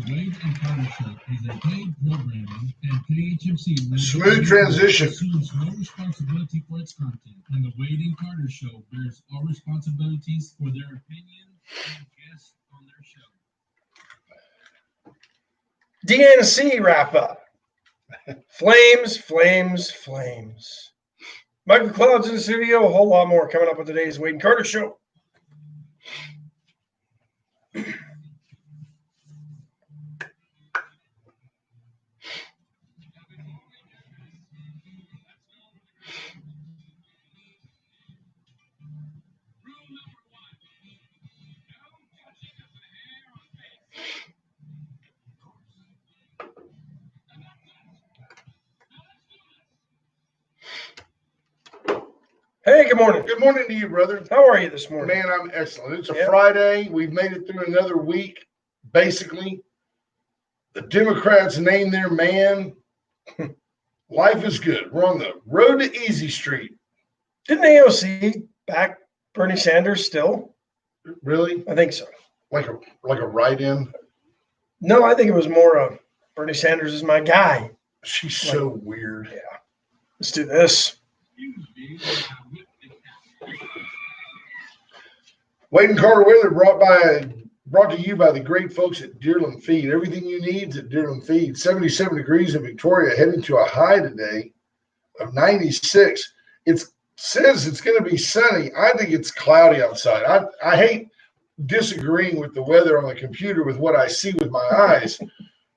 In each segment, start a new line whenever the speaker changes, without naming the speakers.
Wade and Carter Show is a paid programming, and KHMC
Smooth transition.
assumes no responsibility for its content, and the Wade and Carter Show bears all responsibilities for their opinions and guests on their show.
DNC wrap up. Flames, flames, flames. Michael Cloud's in the studio. A whole lot more coming up with today's Wade and Carter Show. Hey, good morning.
Good morning to you, brother.
How are you this morning?
Man, I'm excellent. It's a Friday. We've made it through another week, basically. The Democrats named their man. Life is good. We're on the road to Easy Street.
Didn't AOC back Bernie Sanders still?
Really?
I think so.
Like a write-in?
No, I think it was more of Bernie Sanders is my guy.
She's so weird.
Yeah. Let's do this.
Wade and Carter weather brought to you by the great folks at Deerland Feed. Everything you need at Deerland Feed. 77 degrees in Victoria, heading to a high today of 96. It says it's going to be sunny. I think it's cloudy outside. I hate disagreeing with the weather on the computer with what I see with my eyes.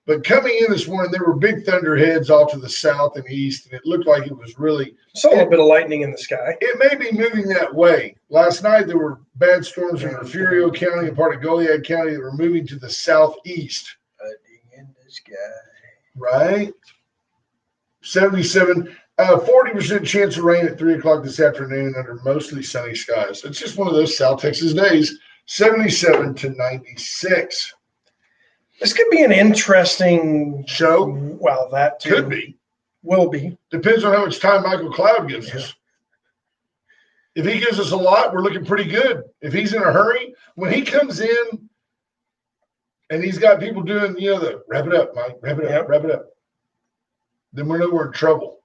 But coming in this morning, there were big thunderheads off to the south and east, and it looked like it was really –
saw a little bit of lightning in the sky.
It may be moving that way. Last night, there were bad storms in Refugio County and part of Goliad County that were moving to the southeast.
Lightning in the sky.
Right? 77, 40% chance of rain at 3 o'clock this afternoon under mostly sunny skies. It's just one of those South Texas days. 77 to 96.
This could be an interesting
show.
Well, that too.
Could be.
Will be.
Depends on how much time Michael Cloud gives us. If he gives us a lot, we're looking pretty good. If he's in a hurry, when he comes in and he's got people doing, the wrap it up, Mike, wrap it up, wrap it up, then we know we're in trouble.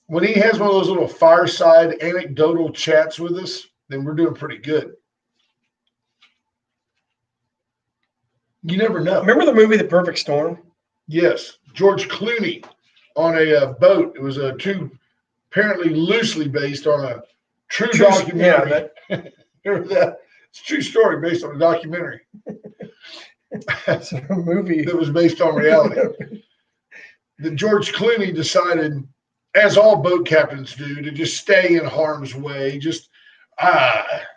When he has one of those little fireside anecdotal chats with us, then we're doing pretty good. You never know.
Remember the movie The Perfect Storm?
Yes. George Clooney on a boat. It was apparently loosely based on a true documentary. Yeah, remember that? It's a true story based on a documentary.
It's a movie
that was based on reality. That George Clooney decided, as all boat captains do, to just stay in harm's way. Just,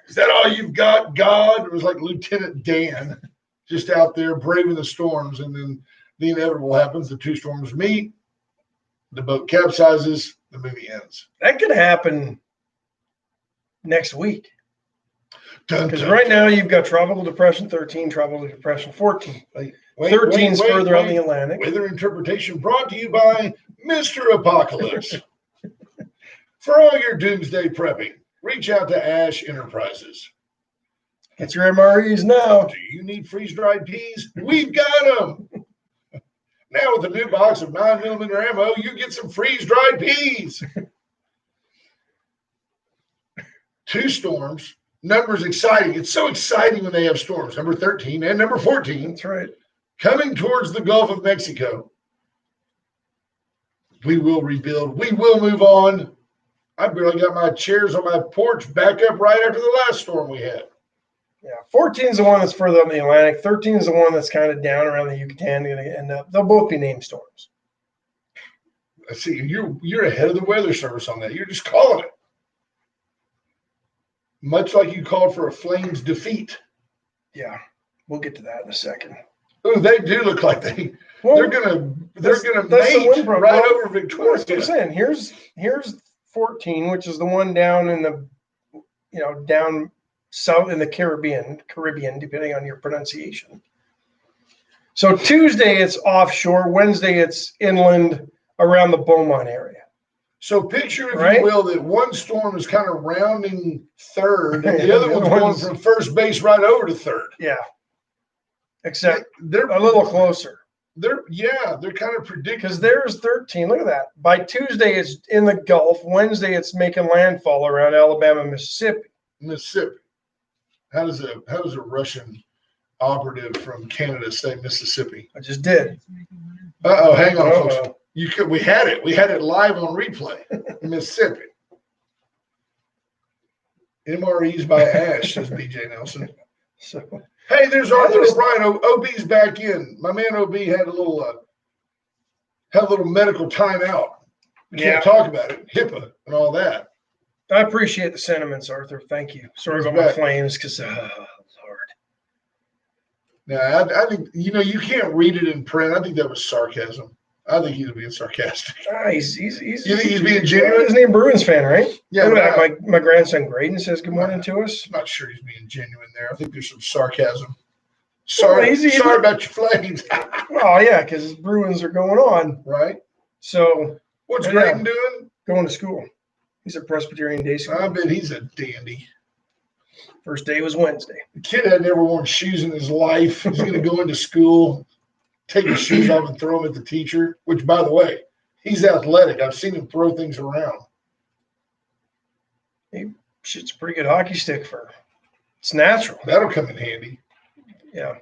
is that all you've got, God? It was like Lieutenant Dan. Just out there braving the storms, and then the inevitable happens. The two storms meet, the boat capsizes, the movie ends.
That could happen next week. Because right now you've got Tropical Depression 13, Tropical Depression 14. 13 is further on the Atlantic.
Weather interpretation brought to you by Mr. Apocalypse. For all your doomsday prepping, reach out to Ash Enterprises.
Get your MREs now.
Do you need freeze-dried peas? We've got them. Now with a new box of 9mm ammo, you get some freeze-dried peas. Two storms. Numbers exciting. It's so exciting when they have storms. Number 13 and number 14.
That's right.
Coming towards the Gulf of Mexico. We will rebuild. We will move on. I barely got my chairs on my porch back up right after the last storm we had.
Yeah, 14 is the one that's further up in the Atlantic. 13 is the one that's kind of down around the Yucatan. Going to end up. They'll both be named storms.
I see. You're ahead of the Weather Service on that. You're just calling it. Much like you called for a Flames defeat.
Yeah, we'll get to that in a second.
Oh, they do look like they're gonna mate right over Victoria.
That's what I'm saying. Here's 14, which is the one down in the down south in the Caribbean, depending on your pronunciation. So Tuesday it's offshore. Wednesday it's inland around the Beaumont area.
So picture, if
Right?
you will, that one storm is kind of rounding third, and the other one's going from first base right over to third.
Yeah. Except
They're
a little closer.
they're kind of predicting.
Because there's 13. Look at that. By Tuesday, it's in the Gulf. Wednesday, it's making landfall around Alabama, Mississippi.
How does a Russian operative from Canada say Mississippi?
I just did.
Hang on,
Uh-oh.
folks. We had it live on replay. Mississippi. MREs by Ash, says BJ Nelson.
So
Hey, there's Arthur O'Brien. OB's back in. My man OB had a little medical timeout. We can't talk about it, HIPAA and all that.
I appreciate the sentiments, Arthur. Thank you. Sorry about my flames, because Lord.
Now, I think you can't read it in print. I think that was sarcasm. I think he was being sarcastic.
He's
You think he's being genuine?
Isn't he a Bruins fan, right?
Yeah.
My grandson Graydon says good morning to us.
I'm not sure he's being genuine there. I think there's some sarcasm. Sorry about your flames.
Oh yeah, because his Bruins are going on.
Right.
So
what's Graydon doing?
Going to school. He's at Presbyterian Day School.
I bet he's a dandy.
First day was Wednesday.
The kid had never worn shoes in his life. He's going to go into school, take his shoes off and throw them at the teacher, which, by the way, he's athletic. I've seen him throw things around.
He shoots a pretty good hockey stick for it's natural.
That'll come in handy.
Yeah.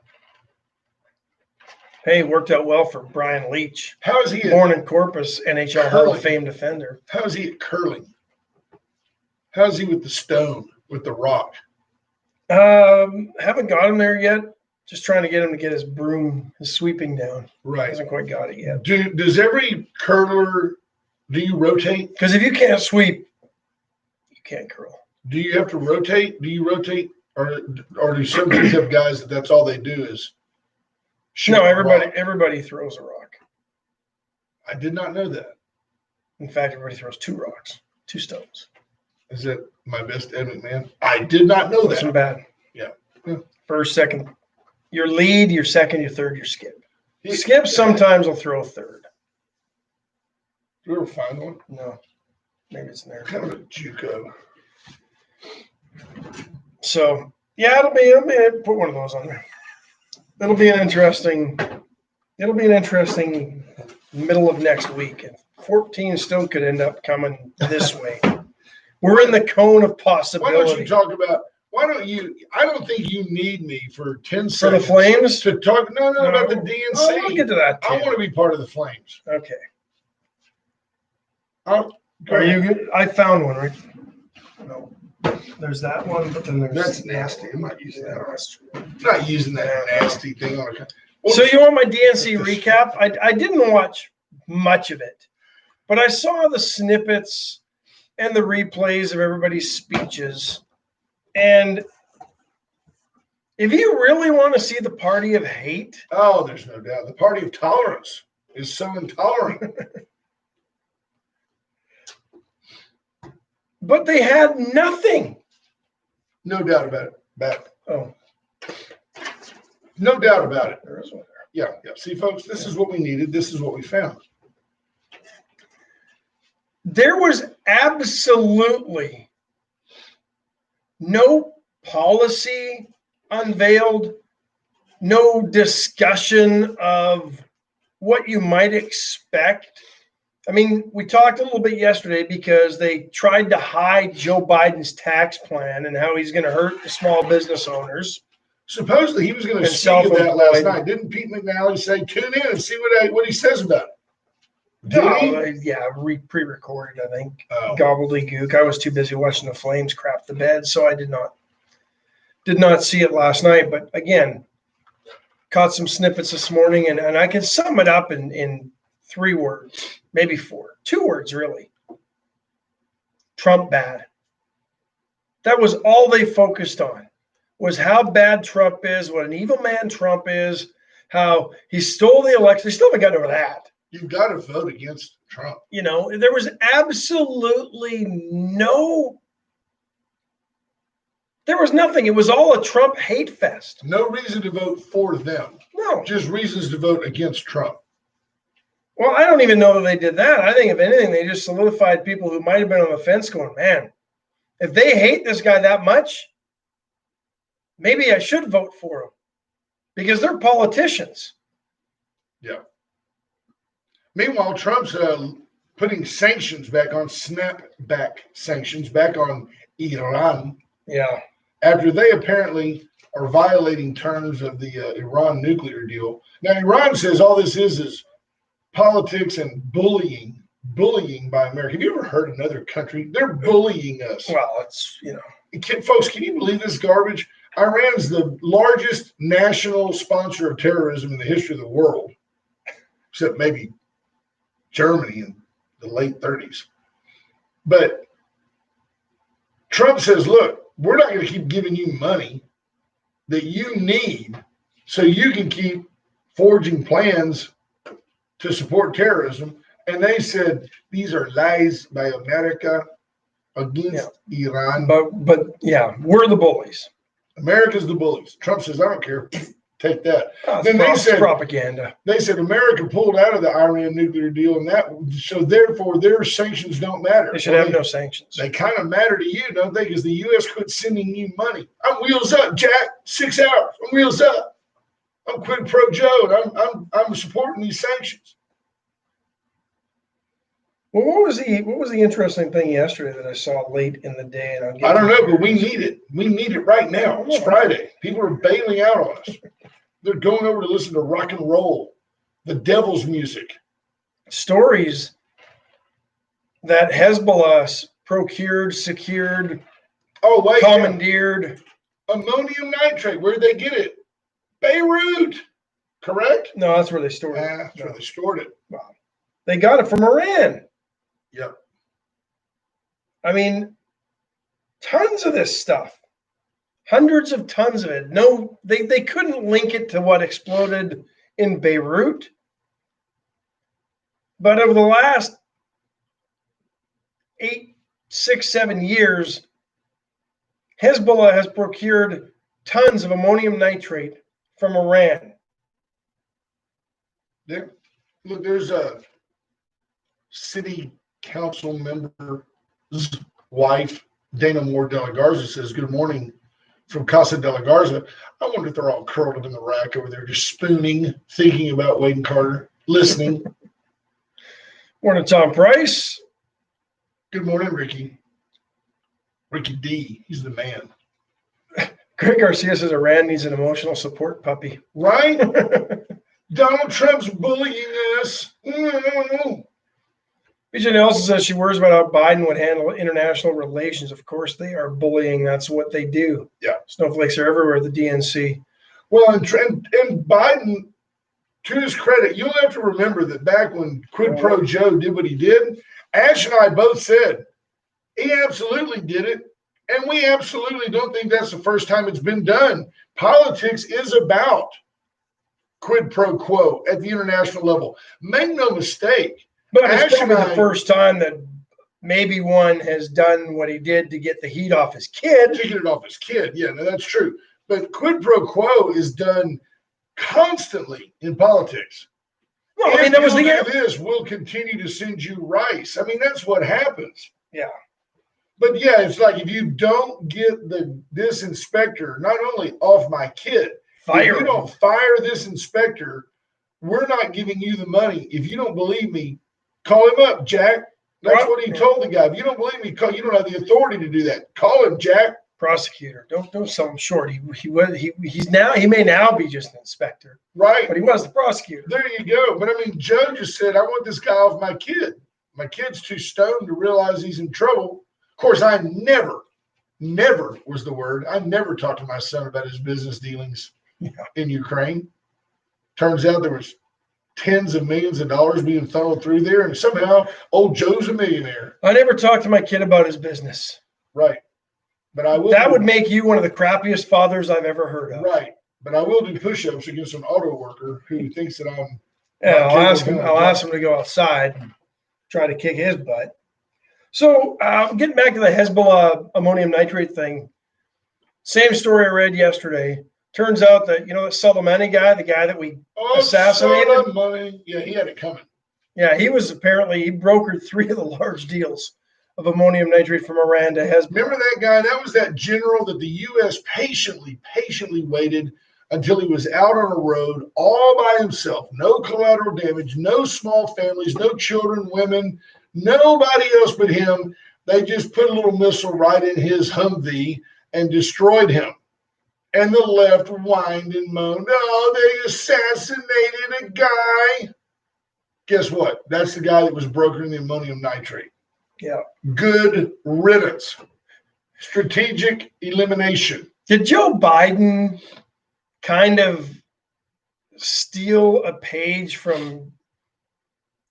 Hey, worked out well for Brian Leach.
How is he?
Born in Corpus, NHL Hall of Fame defender.
How is he at curling? How is he with the stone, with the rock?
Haven't got him there yet. Just trying to get him to get his sweeping down.
Right.
Hasn't quite got it yet.
Does every curler, do you rotate?
Because if you can't sweep, you can't curl.
Do you have to rotate? Do you rotate? Or do some teams have guys that's all they do is shoot?
No, everybody throws a rock.
I did not know that.
In fact, everybody throws 2 rocks, 2 stones.
Is that my best Ed McMahon? I did not know that.
Wasn't bad.
Yeah.
First, second, your lead, your second, your third, your skip. Skip sometimes will throw a third.
Did you ever find one?
No. Maybe it's in there.
Kind of a JUCO.
So yeah, it'll be. Put one of those on there. It'll be an interesting middle of next week. And 14 still could end up coming this way. We're in the cone of possibility.
Why don't you talk about? Why don't you? I don't think you need me for 10 seconds.
For the Flames?
To talk. No, about the DNC.
Oh, we'll get to that too.
I want to be part of the Flames.
Okay.
Are
you? I found one, right? No. There's that one, but then there's
that's nasty. I'm not using that. I'm not using that nasty thing on a.
So you want my DNC recap? I didn't watch much of it, but I saw the snippets and the replays of everybody's speeches. And if you really want to see the party of hate,
oh, there's no doubt. The party of tolerance is so intolerant.
But they had nothing.
No doubt about it.
Oh,
no doubt about it.
there is one there.
Yeah. See, folks, this is what we needed. This is what we found.
There was absolutely no policy unveiled, no discussion of what you might expect. I mean, we talked a little bit yesterday because they tried to hide Joe Biden's tax plan and how he's going to hurt the small business owners.
Supposedly he was going to speak of that last night. Didn't Pete McNally say, tune in and see what he says about it?
Yeah, pre-recorded, I think. Oh. Gobbledygook. I was too busy watching the Flames crap the bed, so I did not see it last night. But again, caught some snippets this morning, and I can sum it up in 3 words, maybe 4. 2 words, really. Trump bad. That was all they focused on, was how bad Trump is, what an evil man Trump is, how he stole the election. They still haven't gotten over that.
You've got to vote against Trump.
You know, there was absolutely there was nothing. It was all a Trump hate fest.
No reason to vote for them.
No.
Just reasons to vote against Trump.
Well, I don't even know that they did that. I think if anything, they just solidified people who might have been on the fence going, man, if they hate this guy that much, maybe I should vote for him because they're politicians.
Yeah. Meanwhile, Trump's putting sanctions back on, snapback sanctions back on Iran.
Yeah.
After they apparently are violating terms of the Iran nuclear deal. Now, Iran says all this is politics and bullying by America. Have you ever heard another country? They're bullying us.
Well, it's,
Folks, can you believe this garbage? Iran's the largest national sponsor of terrorism in the history of the world, except maybe Germany in the late 30s. But Trump says, look, we're not going to keep giving you money that you need so you can keep forging plans to support terrorism. And they said, these are lies by America against Iran.
But yeah, we're the bullies.
America's the bullies. Trump says, I don't care. Take that.
Then they said propaganda.
They said America pulled out of the Iran nuclear deal, and so therefore their sanctions don't matter.
They should have no sanctions.
They kind of matter to you, don't they? Because the U.S. quit sending you money. I'm wheels up, Jack. 6 hours. I'm wheels up. I'm quid pro Joe, and I'm supporting these sanctions.
Well, what was the interesting thing yesterday that I saw late in the day? And
I don't know, but we need it. We need it right now. It's Friday. People are bailing out on us. They're going over to listen to rock and roll, the devil's music.
Stories that Hezbollah procured, secured, commandeered.
Ammonium nitrate. Where'd they get it? Beirut. Correct?
No, that's where they stored it.
That's where they stored it.
Wow. They got it from Iran.
Yep.
I mean, tons of this stuff. Hundreds of tons of it. No, they couldn't link it to what exploded in Beirut. But over the last 8, 6, 7 years, Hezbollah has procured tons of ammonium nitrate from Iran.
Look, there's a city council member's wife, Dana Moore de la Garza, says, good morning from Casa de la Garza. I wonder if they're all curled up in the rack over there, just spooning, thinking about Wade and Carter, listening.
Morning, Tom Price.
Good morning, Ricky. Ricky D. He's the man.
Greg Garcia says Iran needs an emotional support puppy.
Right? Donald Trump's bullying us.
BJ Nelson says she worries about how Biden would handle international relations. Of course, they are bullying. That's what they do.
Yeah.
Snowflakes are everywhere at the DNC.
Well, and Biden, to his credit, you'll have to remember that back when Quid Pro Joe did what he did, Ash and I both said he absolutely did it. And we absolutely don't think that's the first time it's been done. Politics is about quid pro quo at the international level. Make no mistake.
But it's probably the first time that maybe one has done what he did to get the heat off his kid.
To get it off his kid. Yeah, no, that's true. But quid pro quo is done constantly in politics.
Well, I mean, that was the
this. We'll continue to send you rice. I mean, that's what happens.
Yeah.
But yeah, it's like if you don't get this inspector not only off my kid, if you don't fire this inspector, we're not giving you the money. If you don't believe me, call him up, Jack. That's what he told the guy. If you don't believe me, you don't have the authority to do that. Call him, Jack.
Prosecutor. Don't sell him short. He may now be just an inspector.
Right.
But he was the prosecutor.
There you go. But I mean, Joe just said, I want this guy off my kid. My kid's too stoned to realize he's in trouble. Of course, I never was the word. I never talked to my son about his business dealings in Ukraine. Turns out there was tens of millions of dollars being funneled through there, and somehow old Joe's a millionaire.
I never talked to my kid about his business.
Right. But I will.
That would make you one of the crappiest fathers I've ever heard of.
Right. But I will do push-ups against an auto worker who thinks that I'm.
Yeah, I'll ask him to go outside and try to kick his butt. So getting back to the Hezbollah ammonium nitrate thing, same story I read yesterday. Turns out that, that Soleimani guy, the guy that we assassinated.
Soleimani. Yeah, he had it coming.
Yeah, he brokered 3 of the large deals of ammonium nitrate from Iran to Hezbollah.
Remember that guy? That was that general that the U.S. patiently waited until he was out on a road all by himself. No collateral damage, no small families, no children, women, nobody else but him. They just put a little missile right in his Humvee and destroyed him. And the left whined and moaned, oh, they assassinated a guy. Guess what? That's the guy that was brokering the ammonium nitrate.
Yeah.
Good riddance. Strategic elimination.
Did Joe Biden kind of steal a page from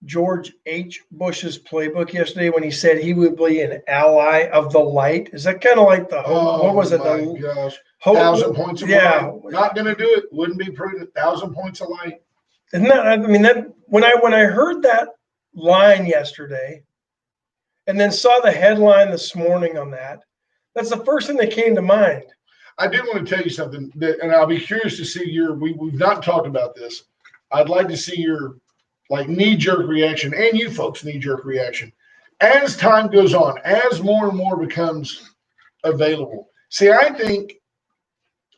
George H. Bush's playbook yesterday when he said he would be an ally of the light? Is that kind of like the what was it?
Oh my gosh.
Hope,
1,000 points of
yeah.
light. Not going to do it. Wouldn't be prudent. 1,000 points of light.
Isn't that? I mean, that when I heard that line yesterday, and then saw the headline this morning on that, that's the first thing that came to mind.
I do want to tell you something, and I'll be curious to see we've not talked about this. I'd like to see your knee-jerk reaction, and you folks' knee-jerk reaction. As time goes on, as more and more becomes available. See, I think,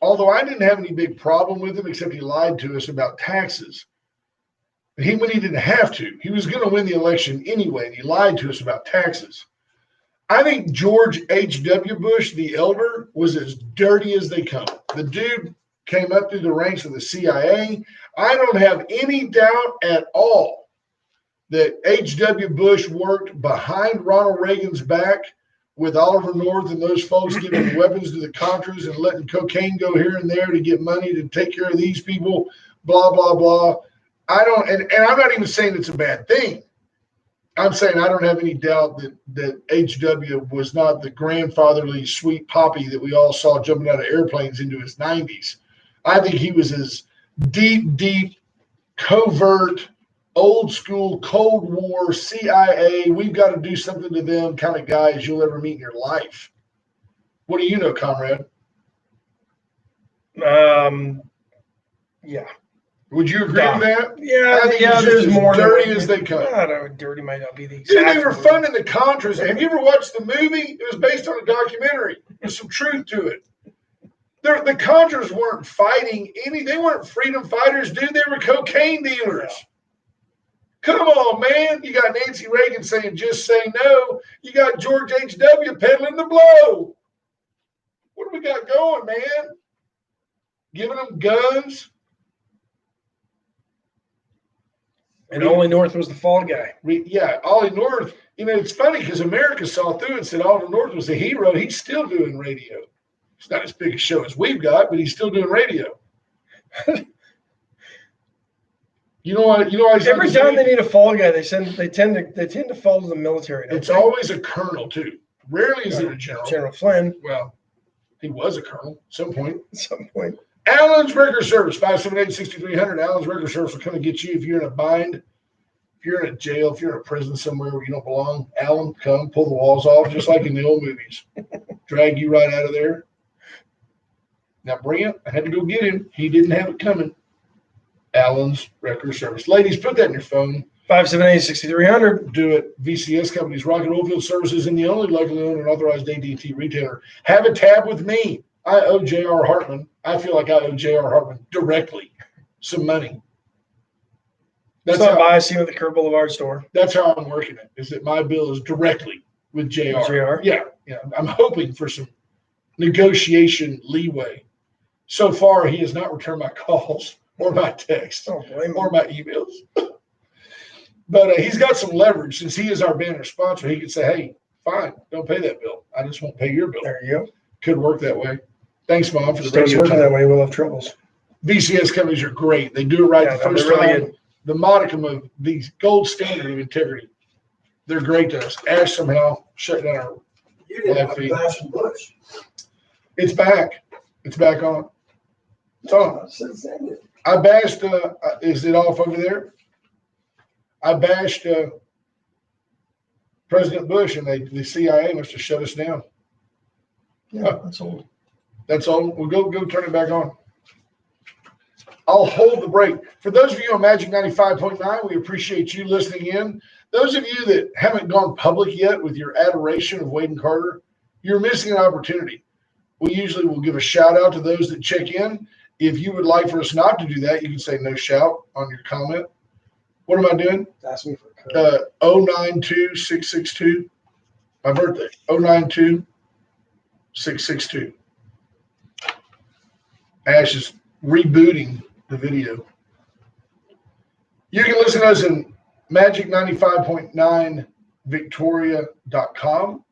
although I didn't have any big problem with him, except he lied to us about taxes. When he didn't have to. He was going to win the election anyway, and he lied to us about taxes. I think George H.W. Bush, the elder, was as dirty as they come. The dude came up through the ranks of the CIA. I don't have any doubt at all that H.W. Bush worked behind Ronald Reagan's back with Oliver North and those folks giving weapons to the Contras and letting cocaine go here and there to get money to take care of these people, blah, blah, blah. And I'm not even saying it's a bad thing. I'm saying I don't have any doubt that H.W. was not the grandfatherly sweet poppy that we all saw jumping out of airplanes into his 90s. I think he was as deep, covert, old school, Cold War, CIA, we've got to do something to them kind of guy as you'll ever meet in your life. What do you know, comrade?
Yeah.
Would you agree with that?
Yeah,
I think
there's more
dirty as they come.
I don't know, dirty might not be the
Dude,
exact
they were
word.
funding the Contras. Have you ever watched the movie? It was based on a documentary. There's some truth to it. The Contras weren't fighting they weren't freedom fighters, dude. They were cocaine dealers. Come on, man. You got Nancy Reagan saying, just say no. You got George H.W. peddling the blow. What do we got going, man? Giving them guns.
And Ollie North was the fall guy.
Yeah, Ollie North. It's funny because America saw through and said Ollie North was a hero. He's still doing radio. It's not as big a show as we've got, but he's still doing radio. You know what?
Every time they need a fall guy, they tend to fall to the military.
It's always a colonel too. Rarely is it a general.
General Flynn.
Well, he was a colonel at some point.
At some point.
Allen's Record Service, 578-6300. Allen's Record Service will come and get you if you're in a bind, if you're in a jail, if you're in a prison somewhere where you don't belong. Allen, come, pull the walls off, just like in the old movies. Drag you right out of there. Now, Brent, I had to go get him. He didn't have it coming. Allen's Record Service. Ladies, put that in your phone.
578-6300.
Do it. VCS Companies, Rocket Oilfield Services, and the only locally owned and authorized AT&T retailer. Have a tab with me. I owe J.R. Hartman. I feel like I owe J.R. Hartman directly some money.
That's not biasing with the Kerr Boulevard store.
That's how I'm working it, is that my bill is directly with J.R.
JR?
Yeah. I'm hoping for some negotiation leeway. So far, he has not returned my calls or my texts or my emails. But he's got some leverage. Since he is our banner sponsor, he could say, hey, fine, don't pay that bill. I just won't pay your bill.
There you go.
Could work that way. Thanks, Mom, for the
Starts
radio
working
time.
that way, we'll have troubles.
VCS companies are great. They do it right the first
really
time.
good.
The modicum of the gold standard of integrity. They're great to us. Ash somehow shut down our live feed.
Bush.
It's back. It's back on. It's on. I bashed, is it off over there? I bashed President Bush, and the CIA must have shut us down.
Yeah, that's old.
That's all. We'll go turn it back on. I'll hold the break. For those of you on Magic 95.9, we appreciate you listening in. Those of you that haven't gone public yet with your adoration of Wade and Carter, you're missing an opportunity. We usually will give a shout out to those that check in. If you would like for us not to do that, you can say no shout on your comment. What am I doing?
Ask me for a code.
092662. My birthday. 092662. Ash is rebooting the video. You can listen to us in magic95.9 victoria.com.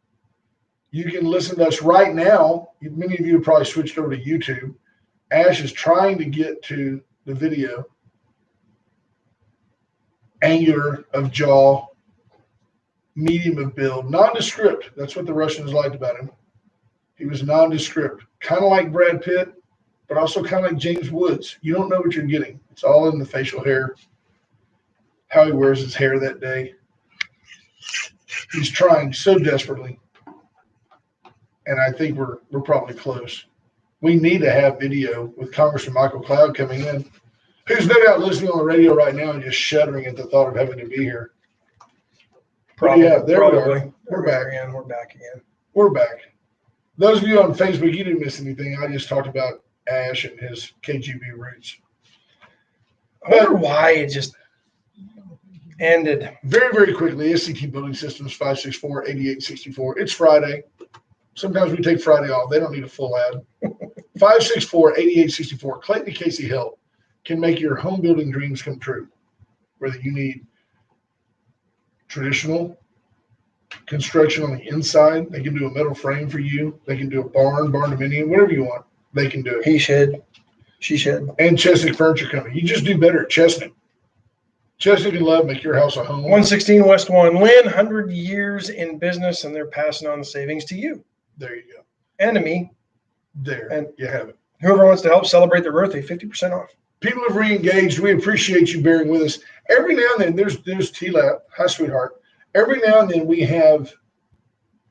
You can listen to us right now. Many of you have probably switched over to YouTube. Ash is trying to get to the video. Angular of jaw, medium of build, nondescript. That's what the Russians liked about him. He was nondescript, kind of like Brad Pitt, but also kind of like James Woods. You don't know what you're getting. It's all in the facial hair, how he wears his hair that day. He's trying so desperately, and I think we're probably close. We need to have video with Congressman Michael Cloud coming in, who's no doubt listening on the radio right now and just shuddering at the thought of having to be here.
Probably.
Yeah, there we are.
Probably.
We're back.
Again. We're back again.
We're back. Those of you on Facebook, you didn't miss anything. I just talked about Ash and his KGB roots.
I wonder why it just ended.
Very, very quickly, SCT Building Systems 564-8864. It's Friday. Sometimes we take Friday off. They don't need a full ad. 564-8864. Clayton and Casey Help can make your home building dreams come true. Whether you need traditional construction on the inside, they can do a metal frame for you. They can do a barn dominium, whatever you want. They can do it.
He should. She should.
And Chesnick Furniture Company. You just do better at Chesnick. Chesnick and Love make your house a home.
116 West 1 Lynn, 100 years in business, and they're passing on the savings to you
There you go.
and to me.
There.
And
you have it.
Whoever wants to help celebrate their birthday, 50% off.
People have re-engaged. We appreciate you bearing with us. Every now and then, there's T-Lap. Hi, sweetheart. Every now and then we have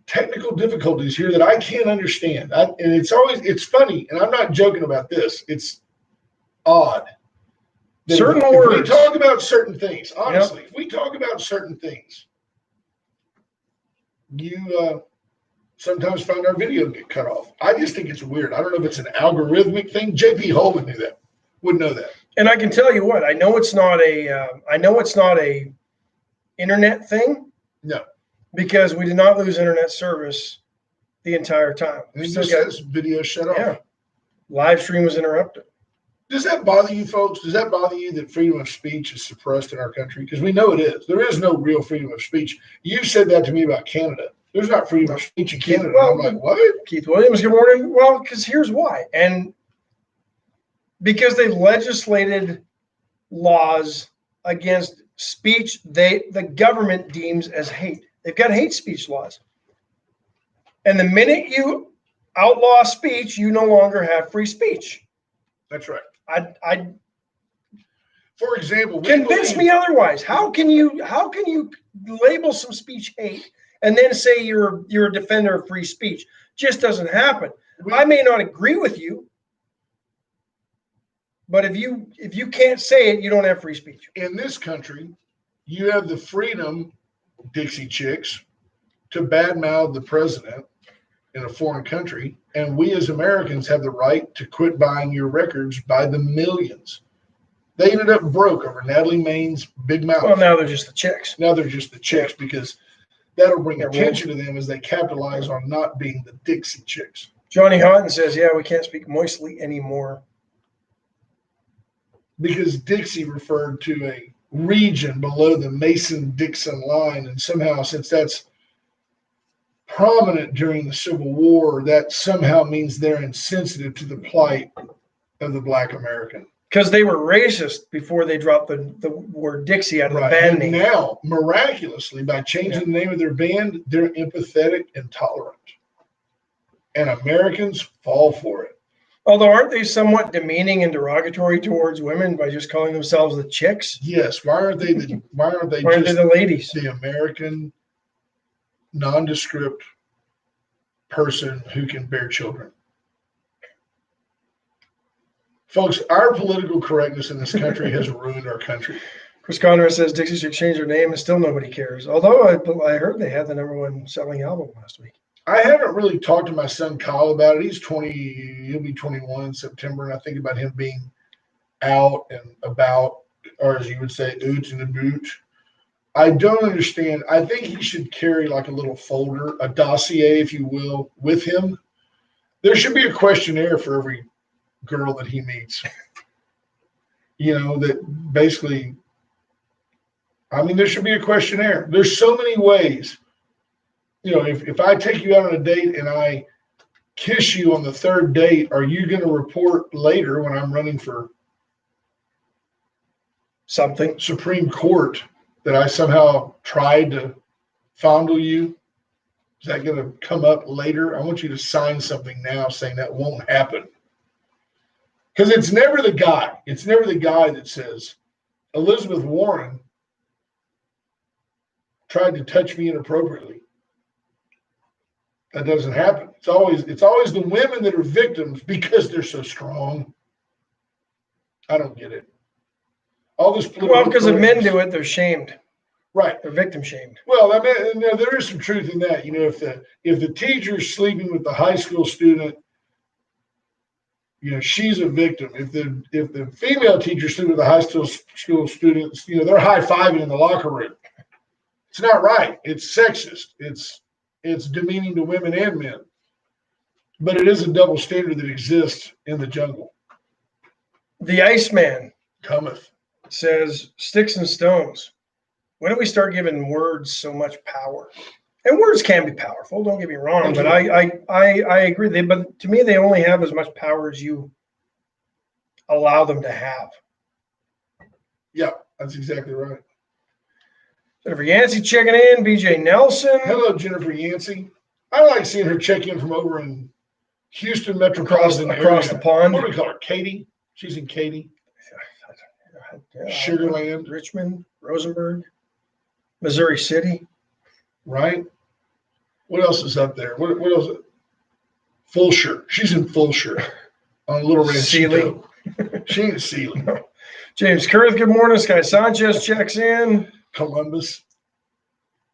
technical difficulties here that I can't understand. And it's funny, and I'm not joking about this. It's odd. That
Certain
if
words.
we talk about certain things, honestly, if we talk about certain things, you sometimes find our video get cut off. I just think it's weird. I don't know if it's an algorithmic thing. JP Holman knew that. Would know that.
And I can tell you what, I know it's not a internet thing.
No.
Because we did not lose internet service the entire time.
And it just says video shut off.
Yeah. Live stream was interrupted.
Does that bother you, folks? Does that bother you that freedom of speech is suppressed in our country? Because we know it is. There is no real freedom of speech. You said that to me about Canada. There's not freedom of speech in Canada.
Well,
I'm like, what?
Keith Williams, good morning. Well, because here's why. And because they legislated laws against speech the government deems as hate. They've got hate speech laws. And the minute you outlaw speech, you no longer have free speech.
That's right.
I
For example,
convince me otherwise. How can you label some speech hate and then say you're a defender of free speech? Just doesn't happen. I may not agree with you, but if you can't say it, you don't have free speech.
In this country, you have the freedom, Dixie Chicks, to badmouth the president in a foreign country, and we as Americans have the right to quit buying your records by the millions. They ended up broke over Natalie Maine's big mouth.
Well, now they're just the chicks.
Now they're just the chicks because that'll bring attention to them as they capitalize on not being the Dixie Chicks.
Johnny Houghton says, yeah, we can't speak moistly anymore.
Because Dixie referred to a region below the Mason-Dixon line, and somehow, since that's prominent during the Civil War, that somehow means they're insensitive to the plight of the Black American.
Because they were racist before they dropped the word Dixie out of the band name.
Now, miraculously, by changing the name of their band, they're empathetic and tolerant. And Americans fall for it.
Although aren't they somewhat demeaning and derogatory towards women by just calling themselves the chicks?
Yes. Why aren't they the
ladies?
The American nondescript person who can bear children. Folks, our political correctness in this country has ruined our country.
Chris Conrad says Dixie should change their name and still nobody cares. Although I heard they had the #1 selling album last week.
I haven't really talked to my son Kyle about it. He's 20, he'll be 21 in September, and I think about him being out and about, or as you would say, ooch and a booch. I don't understand. I think he should carry like a little folder, a dossier, if you will, with him. There should be a questionnaire for every girl that he meets. You know, that basically, I mean, there should be a questionnaire. There's so many ways. You know, if I take you out on a date and I kiss you on the third date, are you going to report later when I'm running for
Something.
Supreme Court that I somehow tried to fondle you? Is that going to come up later? I want you to sign something now saying that won't happen. Because it's never the guy. It's never the guy that says, Elizabeth Warren tried to touch me inappropriately. That doesn't happen. It's always the women that are victims because they're so strong. I don't get it. All this
Well, because if men do it, they're shamed.
Right.
They're victim shamed.
Well, I mean, there is some truth in that. You know, if the teacher's sleeping with the high school student, you know, she's a victim. If the female teacher's sleeping with the high school students, you know, they're high-fiving in the locker room. It's not right. It's sexist. It's demeaning to women and men. But it is a double standard that exists in the jungle.
The Iceman
Cometh.
says, sticks and stones. When do we start giving words so much power? And words can be powerful, don't get me wrong, but I agree. But to me, they only have as much power as you allow them to have.
Yeah, that's exactly right.
Jennifer Yancey checking in. BJ Nelson.
Hello, Jennifer Yancey. I like seeing her check in from over in Houston metropolitan
across
area.
the pond.
What do we call her? Katy? She's in Katy. Sugarland.
Richmond, Rosenberg, Missouri City.
Right? What else is up there? What else? Fulshire. She's in Fulshire on Little Ranchito. She ain't Sealy.
No. James Kurth, good morning. Sky Sanchez checks in.
Columbus.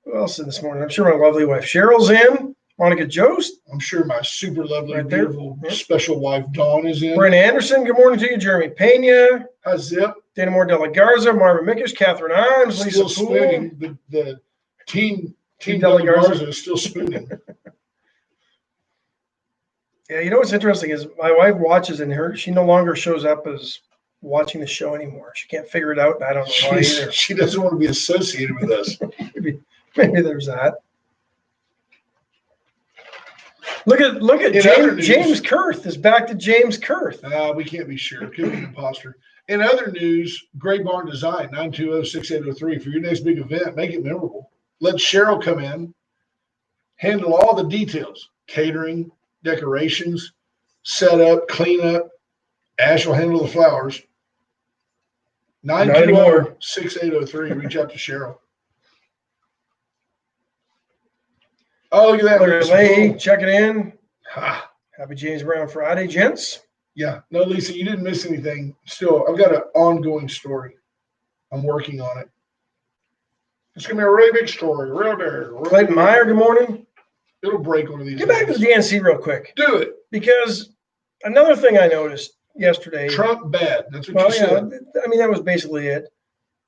Who else in this morning? I'm sure my lovely wife Cheryl's in. Monica Jost.
I'm sure my super lovely,
Right there.
beautiful, special wife Dawn is in.
Brent Anderson, good morning to you. Jeremy Pena.
Hi, Zip.
Dana Moore De La Garza. Marvin Mickish. Catherine Imes.
Still
Lisa Poole.
spooning. The team
Team
De La
De La Garza.
Garza is still spooning.
Yeah, you know what's interesting is my wife watches and she no longer shows up as watching the show anymore. She can't figure it out, and I don't know why either.
She doesn't want to be associated with us.
Maybe there's that. Look at
In other news-
James Kurth is back to James Kurth.
We can't be sure. It could be an imposter. In other news, Great Barn Design, 920-6803. For your next big event, make it memorable. Let Cheryl come in, handle all the details, catering, decorations, setup, cleanup. Ash will handle the flowers. 920-6803. Reach out to Cheryl. Oh, look at that.
Look at Leahy checking in.
Ha.
Happy James Brown Friday, gents.
Yeah. No, Lisa, you didn't miss anything. Still, I've got an ongoing story. I'm working on it. It's going to be a really big story.
Clayton Meyer, good morning.
It'll break one of these
Get back to the DNC real quick.
Do it.
Because another thing I noticed yesterday.
Trump bad. That's what you said.
I mean, that was basically it.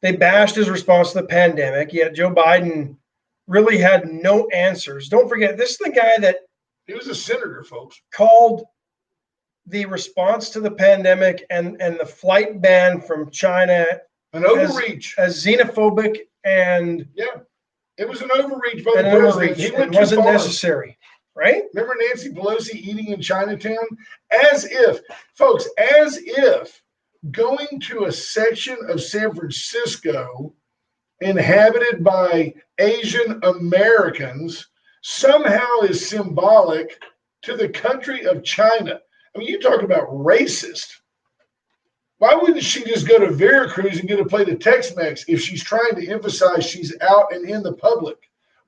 They bashed his response to the pandemic, yet Joe Biden really had no answers. Don't forget, this is the guy that
He was a senator, folks.
called the response to the pandemic and the flight ban from China
An overreach.
as xenophobic and
Yeah. It was an overreach by the
an
president.
overreach.
He
It
went too
wasn't
far.
necessary, right?
Remember Nancy Pelosi eating in Chinatown? As if, folks, as if going to a section of San Francisco inhabited by Asian Americans somehow is symbolic to the country of China. I mean, you talk about racist. Why wouldn't she just go to Veracruz and get a plate of Tex-Mex if she's trying to emphasize she's out and in the public?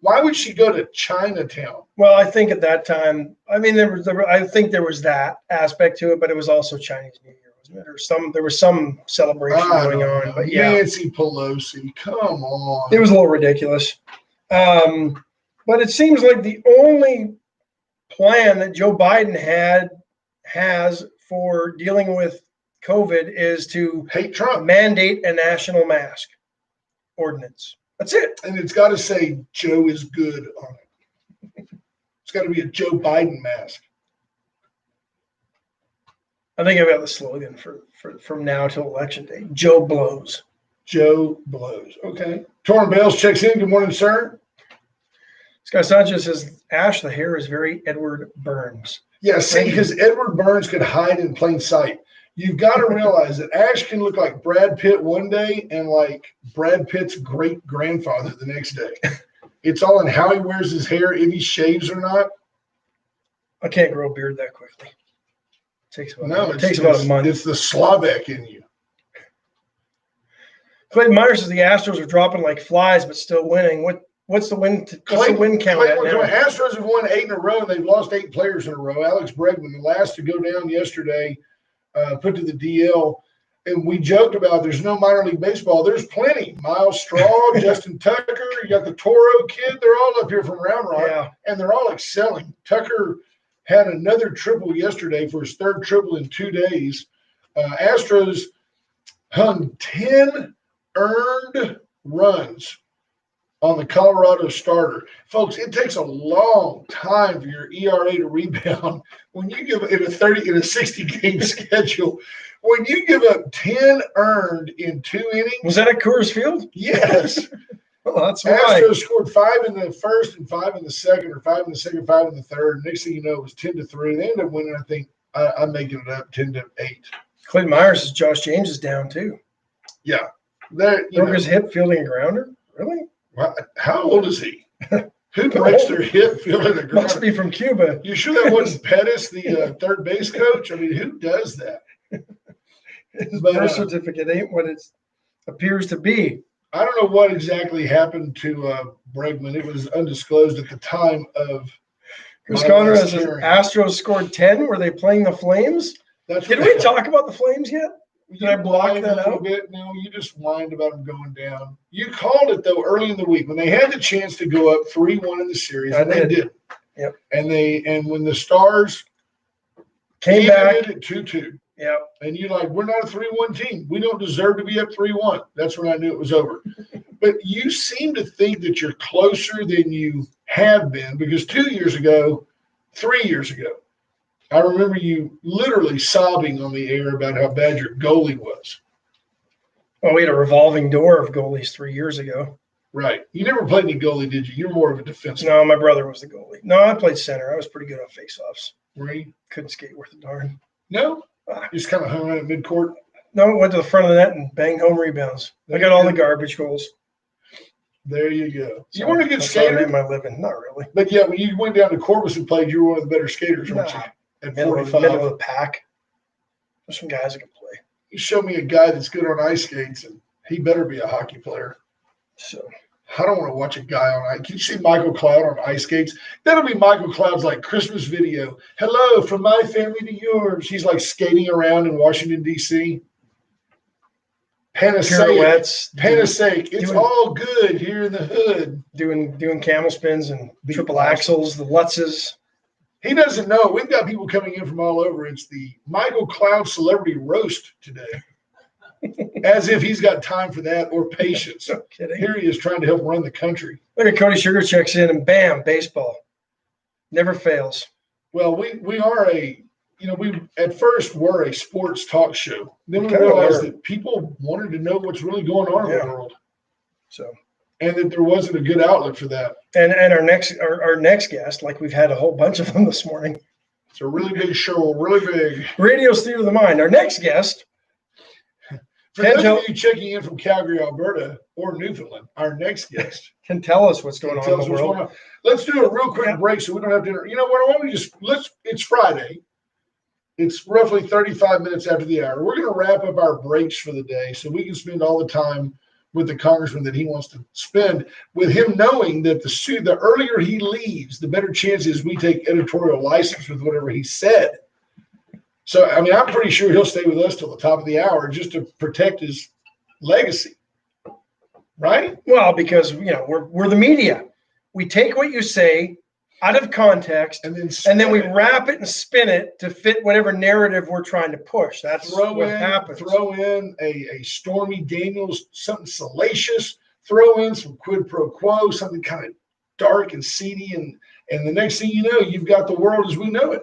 Why would she go to Chinatown?
Well, I think at that time, I mean, I think there was that aspect to it, but it was also Chinese New Year, wasn't it? Or there was some celebration going on. But yeah,
Nancy Pelosi, come on.
it was a little ridiculous. But it seems like the only plan that Joe Biden has for dealing with COVID is to
hate Trump.
Mandate a national mask ordinance. That's it.
And it's got to say Joe is good on it. It's got to be a Joe Biden mask.
I think I've got the slogan for from now till election day. Joe blows.
Joe blows. Okay. Torn Bales checks in. Good morning, sir.
Scott Sanchez says, Ash, the hair is very Edward Burns.
Yeah, see, because Edward Burns could hide in plain sight. You've got to realize that Ash can look like Brad Pitt one day and like Brad Pitt's great-grandfather the next day. It's all in how he wears his hair, if he shaves or not.
I can't grow a beard that quickly. It takes
about
a month.
It's the Slovak in you.
Clayton Myers says the Astros are dropping like flies, but still winning. What's the win? What's the win count at now?
Astros have won 8 in a row, and they've lost 8 players in a row. Alex Bregman, the last to go down yesterday, put to the DL. And we joked about there's no minor league baseball. There's plenty. Miles Straw, Justin Tucker, you got the Toro kid. They're all up here from Round Rock, and they're all excelling. Tucker had another triple yesterday for his 3rd triple in 2 days. Astros hung 10 earned runs on the Colorado starter. Folks, it takes a long time for your ERA to rebound when you give in a 60-game schedule. When you give up 10 earned in 2 innings.
Was that at Coors Field?
Yes.
Well, that's why.
Astros scored 5 in the first and 5 in the second, or 5 in the second, 5 in the third. Next thing you know, it was 10-3. They ended up winning, I think, I'm making it up, 10-8.
Clayton Myers says Josh James is down too.
Yeah.
Broke his hip fielding a grounder? Really?
Well, how old is he? Who breaks their hip fielding a grounder?
Must be from Cuba.
You sure that wasn't Pettis, the third base coach? I mean, who does that?
His birth certificate ain't what it appears to be.
I don't know what exactly happened to Bregman. It was undisclosed at the time of.
Chris Conner says Astros scored 10. Were they playing the Flames? Did we talk about the Flames yet? Did I block that out?
A bit? No, you just whined about them going down. You called it, though, early in the week when they had the chance to go up 3-1 in the series, and they did.
Yep.
And when the Stars
came back
at 2-2.
Yeah.
And you're like, we're not a 3-1 team. We don't deserve to be up 3-1. That's when I knew it was over. But you seem to think that you're closer than you have been because 2 years ago, 3 years ago, I remember you literally sobbing on the air about how bad your goalie was.
Well, we had a revolving door of goalies 3 years ago.
Right. You never played any goalie, did you? You're more of a defenseman.
No, my brother was the goalie. No, I played center. I was pretty good on faceoffs.
Were you?
Couldn't skate worth a darn.
No? You just kind of hung around at midcourt?
No, went to the front of the net and banged home rebounds. I got all the garbage goals.
There you go.
So
you weren't a good skater?
I made my living. Not really.
But, yeah, when you went down to Corpus and played, you were one of the better skaters, weren't you? At
middle
45.
Middle of the pack. There's some guys that can play.
You show me a guy that's good on ice skates, and he better be a hockey player.
So
I don't want to watch a guy on ice. Can you see Michael Cloud on ice skates? That'll be Michael Cloud's like Christmas video. Hello, from my family to yours. He's like skating around in Washington, D.C. Panasaic. It's all good here in the hood.
Doing camel spins and triple axles, the Lutzes.
He doesn't know. We've got people coming in from all over. It's the Michael Cloud Celebrity Roast today. As if he's got time for that or patience.
No kidding.
Here he is trying to help run the country.
Look at Cody Sugar checks in and bam, baseball. Never fails.
Well, we are we at first were a sports talk show. Then we realized that people wanted to know what's really going on in the world.
So,
and that there wasn't a good outlet for that.
And our next guest, like we've had a whole bunch of them this morning.
It's a really big show, really big.
Radio's Theater of the Mind. Our next guest.
For those of you checking in from Calgary, Alberta, or Newfoundland, our next guest
can tell us what's going on in the world.
Let's do a real quick break so we don't have to. You know what? Why don't we it's Friday. It's roughly 35 minutes after the hour. We're going to wrap up our breaks for the day so we can spend all the time with the congressman that he wants to spend, with him knowing that the earlier he leaves, the better chances we take editorial license with whatever he said. So, I mean, I'm pretty sure he'll stay with us till the top of the hour just to protect his legacy. Right?
Well, because we're the media. We take what you say out of context,
And
then we wrap it and spin it to fit whatever narrative we're trying to push. That's what happens.
Throw in a Stormy Daniels, something salacious. Throw in some quid pro quo, something kind of dark and seedy, and the next thing you know, you've got the world as we know it.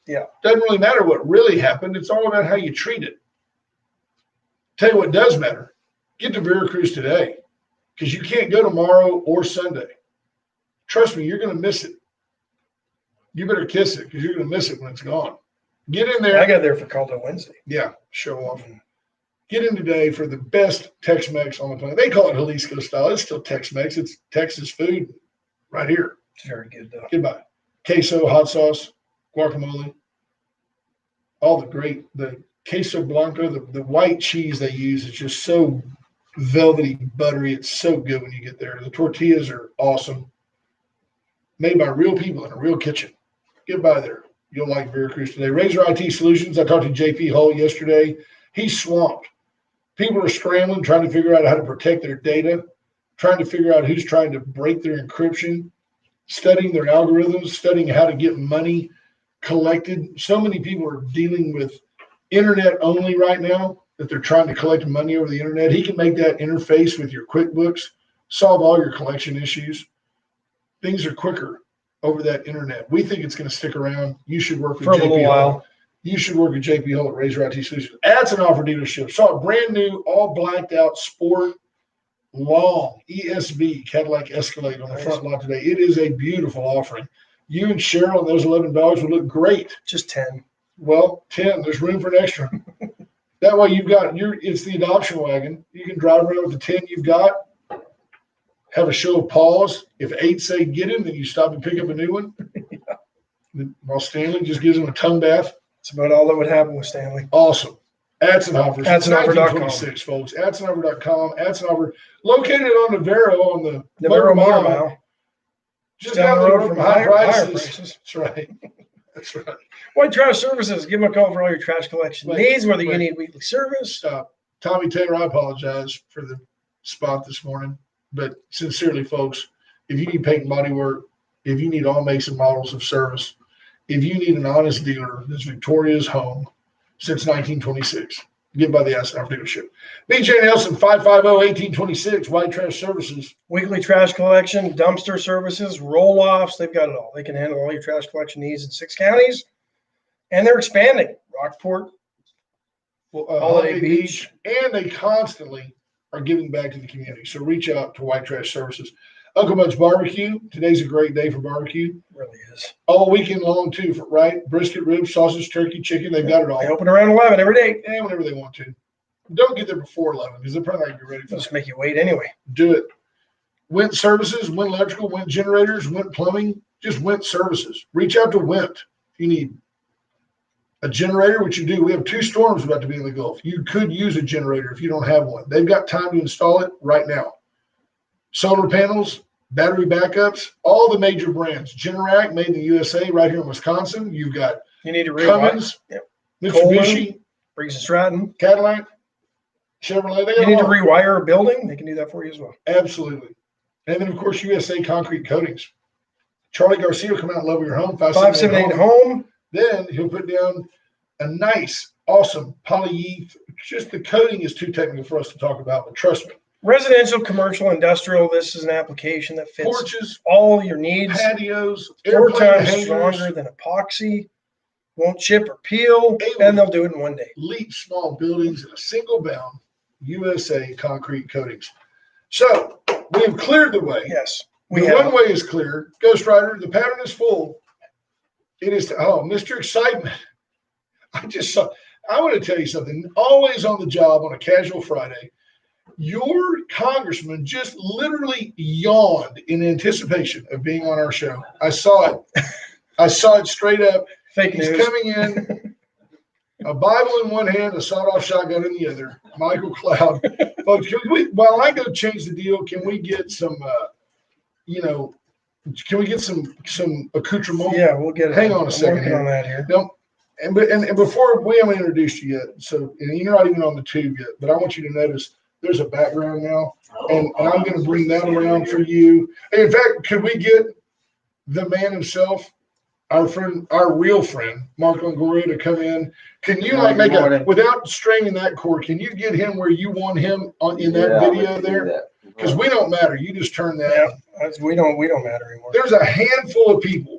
Yeah.
Doesn't really matter what really happened. It's all about how you treat it. Tell you what does matter. Get to Veracruz today, because you can't go tomorrow or Sunday. Trust me, you're going to miss it. You better kiss it, because you're going to miss it when it's gone. Get in there.
I got there for Caldo Wednesday.
Yeah, show off. Get in today for the best Tex-Mex on the planet. They call it Jalisco style. It's still Tex-Mex. It's Texas food right here.
It's very good, though.
Goodbye. Queso, hot sauce, guacamole, all the queso blanco, the white cheese they use is just so velvety, buttery. It's so good when you get there. The tortillas are awesome. Made by real people in a real kitchen. Get by there. You'll like Veracruz today. Razor IT Solutions. I talked to JP Hull yesterday. He's swamped. People are scrambling, trying to figure out how to protect their data, trying to figure out who's trying to break their encryption, studying their algorithms, studying how to get money collected. So many people are dealing with internet only right now that they're trying to collect money over the internet. He can make that interface with your QuickBooks, solve all your collection issues. Things are quicker over that internet. We think it's going to stick around. You should work with
for a little while.
You should work with JP Hull at Razor IT Solutions. Ads and offer dealership. Saw a brand new, all blacked out sport, long ESB Cadillac Escalade on the front lot today. It is a beautiful offering. You and Cheryl and those 11 dogs would look great.
Just 10.
Well, 10. There's room for an extra. That way you've got it's the adoption wagon. You can drive around with the 10 you've got. Have a show of paws. If 8 say get him, then you stop and pick up a new one. Yeah. While Stanley just gives him a tongue bath.
That's about all that would happen with Stanley.
Awesome. Adsenhofer.
Adsenhofer.com.
1926, folks. Adsenhofer.com. Adsenhofer. Located on Navarro on the
Navarro Motor Mile.
Just down the road from higher prices. That's right. That's right.
White Trash Services. Give them a call for all your trash collection needs, whether you need weekly service.
Tommy Taylor, I apologize for the spot this morning. But sincerely, folks, if you need paint and body work, if you need all makes and models of service, if you need an honest dealer that's Victoria's home since 1926, get by the Adsenhofer dealership. BJ Nelson, 550-1826, White Trash Services.
Weekly trash collection, dumpster services, roll-offs. They've got it all. They can handle all your trash collection needs in 6 counties. And they're expanding. Rockport, Holiday Beach.
And they constantly are giving back to the community. So reach out to White Trash Services. Uncle Bud's Barbecue. Today's a great day for barbecue.
It really is.
All weekend long, too, right? Brisket, ribs, sausage, turkey, chicken. They've got it all.
They open around 11 every day.
And whenever they want to. Don't get there before 11 because they're probably not going to be ready for
They'll just make you wait anyway.
Do it. Went Services, Went Electrical, Went Generators, Went Plumbing. Just Went Services. Reach out to Went if you need a generator, which you do. We have 2 storms about to be in the Gulf. You could use a generator if you don't have one. They've got time to install it right now. Solar panels, battery backups, all the major brands. Generac, made in the USA, right here in Wisconsin. You've got
You need to
Cummins, Mitsubishi,
Coleman, Briggs and Stratton.
Cadillac, Chevrolet. They
You
got
need to
all.
rewire a building. They can do that for you as well.
Absolutely. And then, of course, USA Concrete Coatings. Charlie Garcia will come out and level your home.
578 home.
Then he'll put down a nice, awesome polyethylene. Just the coating is too technical for us to talk about, but trust me.
Residential, commercial, industrial. This is an application that fits
Porches,
all your needs.
patios,
4
airplane
times
hangars,
stronger than epoxy. Won't chip or peel, and they'll do it in one day.
leap small buildings in a single bound. USA Concrete Coatings. So we have cleared the way.
Yes,
The
we have.
runway is clear. Ghost Rider, the pattern is full. It is, Mr. Excitement. I want to tell you something. Always on the job on a casual Friday. Your congressman just literally yawned in anticipation of being on our show. I saw it. I saw it straight up.
Fake
He's
news.
coming in, a Bible in one hand, a sawed-off shotgun in the other. Michael Cloud. Folks, while I go change the deal, can we get some, can we get some accoutrement?
Yeah, we'll get it.
Hang on a
I'm
second
working
here.
on that here.
No, And before we haven't introduced you yet, so and you're not even on the tube yet, but I want you to notice there's a background now, and I'm going to bring that around for you. And in fact, could we get the man himself, our friend, our real friend, Mark Longoria, to come in? Can you like make a without straining that cord? Can you get him where you want him in that video there? Because we don't matter. You just turn that.
Yeah, we don't matter anymore.
There's a handful of people